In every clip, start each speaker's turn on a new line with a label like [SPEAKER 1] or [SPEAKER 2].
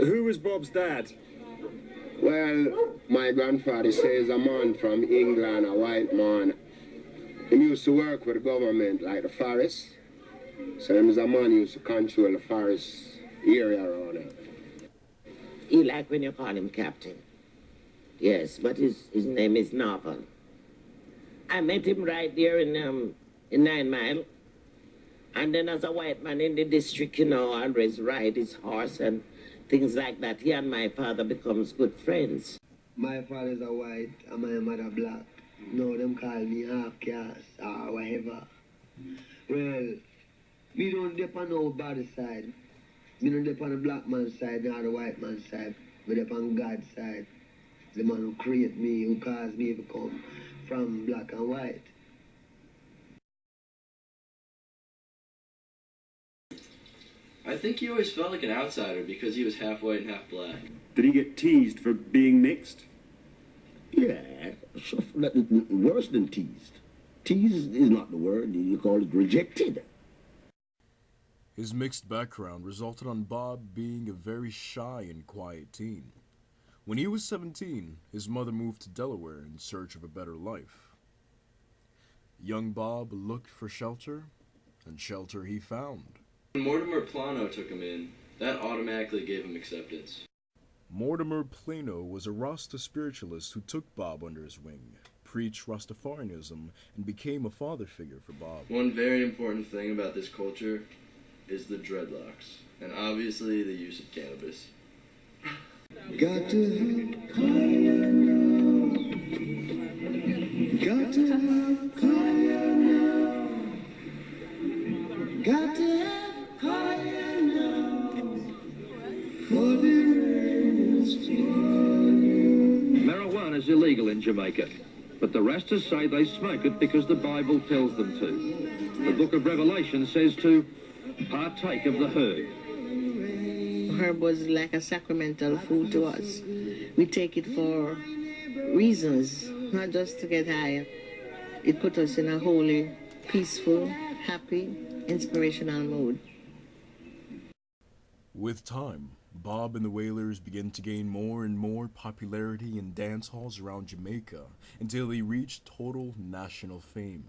[SPEAKER 1] Who was Bob's dad?
[SPEAKER 2] Well, my grandfather says a man from England, a white man. He used to work with the government, like the forest. So him is a man who used to control the forest area around it.
[SPEAKER 3] You like when you call him Captain. Yes, but his name is Novel. I met him right there in 9 Mile. And then as a white man in the district, you know, always ride his horse and things like that. He and my father becomes good friends.
[SPEAKER 4] My father's a white and my mother black. No, them call me half caste or whatever. Well, me don't dip on nobody's side. Me don't dip on the black man's side nor the white man's side. Me dip on God's side. The man who created me, who caused me to come from black and white.
[SPEAKER 5] I think he always felt like an outsider because he was half white and half black.
[SPEAKER 1] Did he get teased for being mixed?
[SPEAKER 6] Yeah, worse than teased. Teased is not the word. You call it rejected.
[SPEAKER 7] His mixed background resulted on Bob being a very shy and quiet teen. When he was 17, his mother moved to Delaware in search of a better life. Young Bob looked for shelter, and shelter he found.
[SPEAKER 5] When Mortimer Plano took him in, that automatically gave him acceptance.
[SPEAKER 7] Mortimer Plano was a Rasta spiritualist who took Bob under his wing, preached Rastafarianism, and became a father figure for Bob.
[SPEAKER 5] One very important thing about this culture is the dreadlocks, and obviously the use of cannabis.
[SPEAKER 4] Got to have fire now. Got to have fire now. Got to have fire now. For the rain is falling.
[SPEAKER 8] Marijuana is illegal in Jamaica, but the Rastas say they smoke it because the Bible tells them to. The book of Revelation says to partake of the herb.
[SPEAKER 9] Herb was like a sacramental food to us. We take it for reasons, not just to get high. It put us in a holy, peaceful, happy, inspirational mood.
[SPEAKER 7] With time, Bob and the Wailers began to gain more and more popularity in dance halls around Jamaica until they reached total national fame.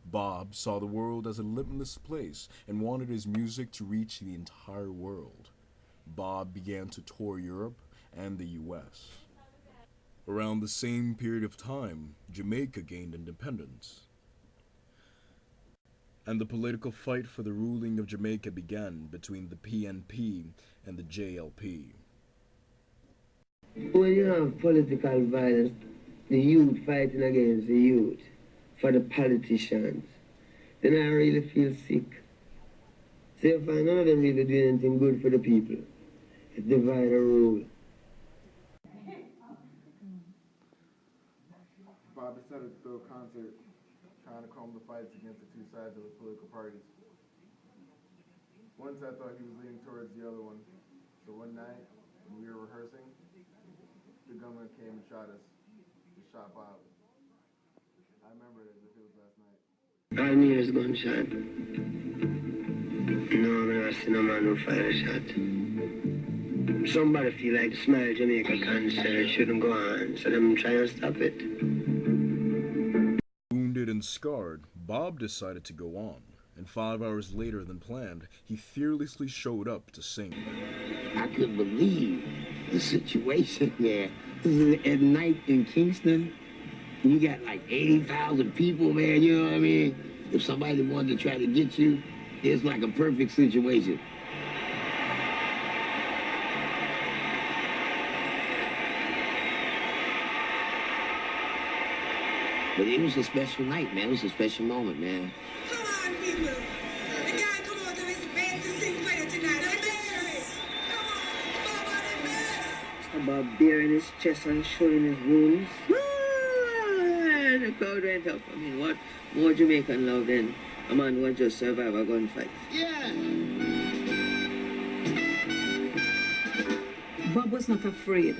[SPEAKER 7] Bob saw the world as a limitless place and wanted his music to reach the entire world. Bob began to tour Europe and the US. Around the same period of time, Jamaica gained independence, and the political fight for the ruling of Jamaica began between the PNP and the JLP.
[SPEAKER 4] When you have political violence, the youth fighting against the youth for the politicians, then I really feel sick. So if none of them really do anything good for the people, it's divide or rule.
[SPEAKER 10] Bob decided to throw a concert trying to calm the fights against the two sides of the political parties. Once I thought he was leaning towards the other one. So one night, when we were rehearsing, the gunman came and shot us. He shot Bob. I remember it as if it was last night.
[SPEAKER 4] All me is gunshot. No, I'm not seeing no man who fire a shot. Somebody feel like the Smile Jamaica concert shouldn't go on, so them try and stop it.
[SPEAKER 7] Wounded and scarred, Bob decided to go on, and 5 hours later than planned, he fearlessly showed up to sing.
[SPEAKER 6] I couldn't believe the situation there. This is at night in Kingston. You got like 80,000 people, man, you know what I mean? If somebody wanted to try to get you, it's like a perfect situation. But it was a special night, man. It was a special moment, man.
[SPEAKER 11] Come on, people. The guy come out of his bed to sing for you tonight. Let's hear it. Come on, Bob on the best.
[SPEAKER 9] About bearing his chest and showing his wounds. The crowd went up. I mean, what more Jamaican love than a man who just survived a gunfight?
[SPEAKER 6] Yeah.
[SPEAKER 12] Bob was not afraid.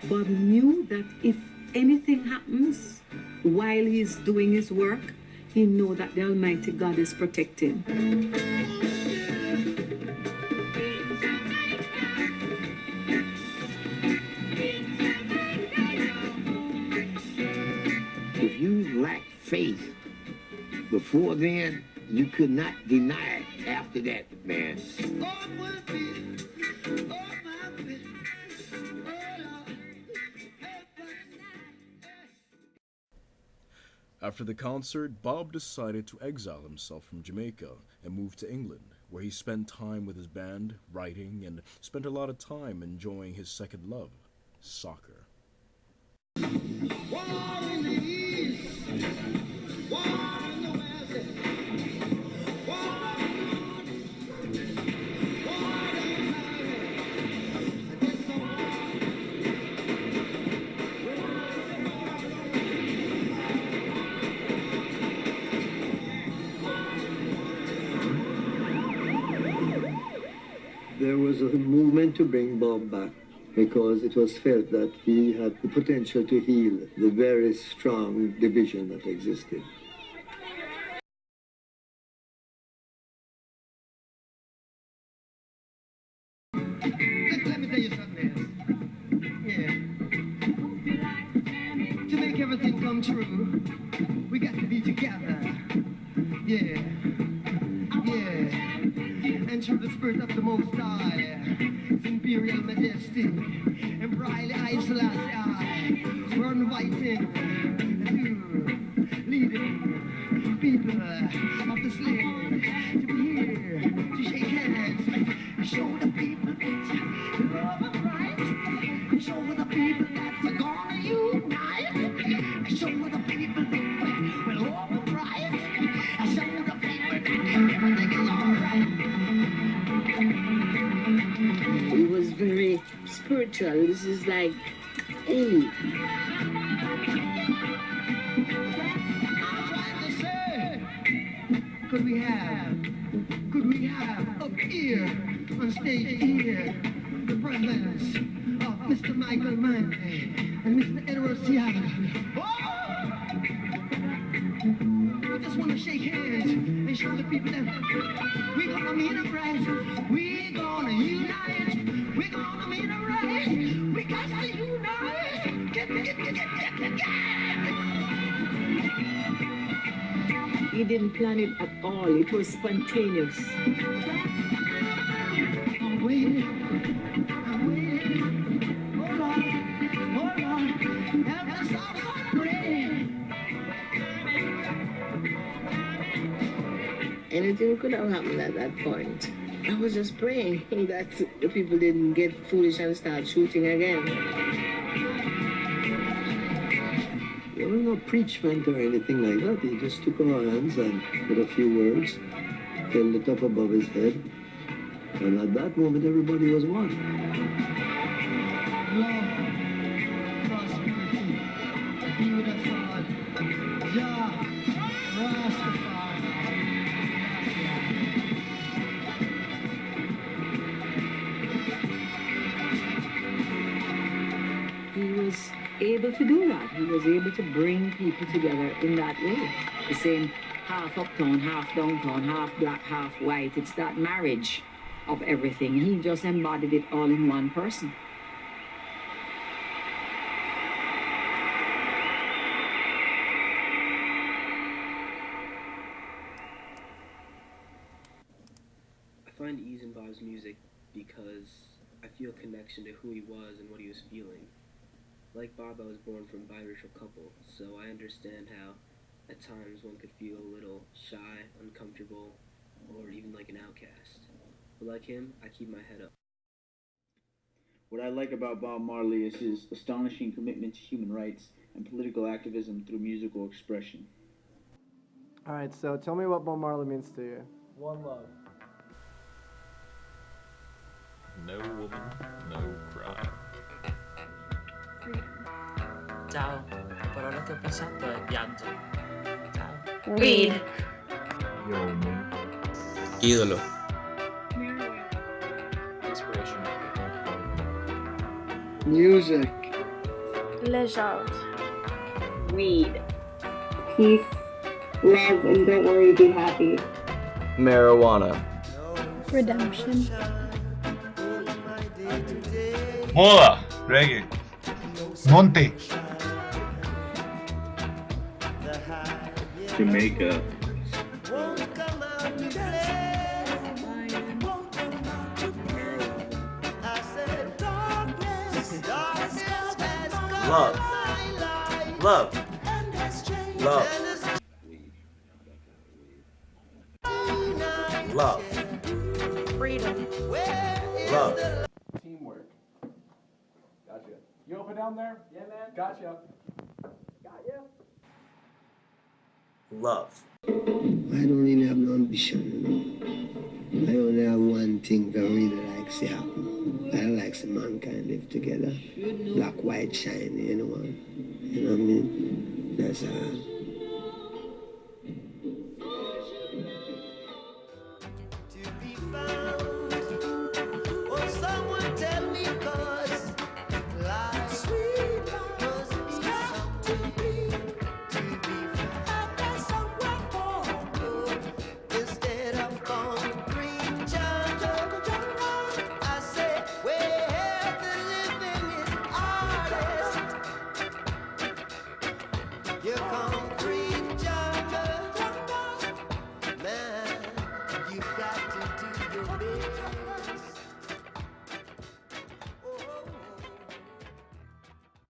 [SPEAKER 12] Bob knew that if anything happens while he's doing his work, he know that the Almighty God is protecting.
[SPEAKER 6] faith. Before then, you could not deny it. After that, man.
[SPEAKER 7] After the concert, Bob decided to exile himself from Jamaica and move to England, where he spent time with his band, writing, and spent a lot of time enjoying his second love, soccer.
[SPEAKER 4] There was a movement to bring Bob back because it was felt that he had the potential to heal the very strong division that existed.
[SPEAKER 13] Let me tell you something. Yeah. To make everything come true, we got to be together. Yeah. Yeah. And through the spirit of the Most High, His Imperial Majesty, and brightly I Selassie, we're inviting to leading people of the slave to be here, to shake hands, show the people that love of Christ, show the people that's gonna unite, show the people that will love Christ, show the people that everything is alright.
[SPEAKER 9] It was very spiritual. This is like, hey.
[SPEAKER 13] Could we have up here on stage here the presence of Mr. Michael Mann and Mr. Edward Seattle. I just want to shake hands and show the people that we're gonna meet a rise, we're gonna unite, we're gonna meet a rise, we got to unite. Get.
[SPEAKER 12] He didn't plan it at all. It was spontaneous.
[SPEAKER 13] I'm waiting. Hold on. Help us all pray.
[SPEAKER 9] Anything could have happened at that point. I was just praying that the people didn't get foolish and start shooting again.
[SPEAKER 4] There was no preachment or anything like that. He just took our hands and with a few words held it up above his head. And at that moment, everybody was one.
[SPEAKER 13] Love, prosperity, be with us all. Jah, Rastafari.
[SPEAKER 12] He was able to do that. He was able to bring people together in that way. The same half uptown, half downtown, half black, half white. It's that marriage of everything. He just embodied it all in one person.
[SPEAKER 14] I find ease in Bob's music because I feel connection to who he was and what he was feeling. Like Bob, I was born from a biracial couple, so I understand how at times one could feel a little shy, uncomfortable, or even like an outcast. But like him, I keep my head up.
[SPEAKER 15] What I like about Bob Marley is his astonishing commitment to human rights and political activism through musical expression.
[SPEAKER 10] Alright, so tell me what Bob Marley means to you. One love.
[SPEAKER 16] No woman, no cry.
[SPEAKER 17] Ciao, la parola che ho pensato è pianto. Ciao.
[SPEAKER 18] Weed.
[SPEAKER 19] Ídolo.
[SPEAKER 16] Inspiration.
[SPEAKER 4] Music.
[SPEAKER 18] Légende.
[SPEAKER 20] Weed. Peace, love, and don't worry, be happy.
[SPEAKER 19] Marijuana.
[SPEAKER 18] Redemption.
[SPEAKER 21] Moda, reggae, monte, Jamaica.
[SPEAKER 2] Love. Love. Love. Love.
[SPEAKER 11] Freedom.
[SPEAKER 2] Love.
[SPEAKER 10] Teamwork. Gotcha. You open down there? Yeah, man. Gotcha. Got ya.
[SPEAKER 2] Love.
[SPEAKER 4] I don't really have no ambition, you know. I only have one thing that I really like to happen. I like some mankind live together. Black, white, shiny, you know what I mean? That's
[SPEAKER 11] Someone tell me, 'cause life, sweet life, is got to be found. There's somewhere for good instead of concrete jungle. I say where the living is artist. Your concrete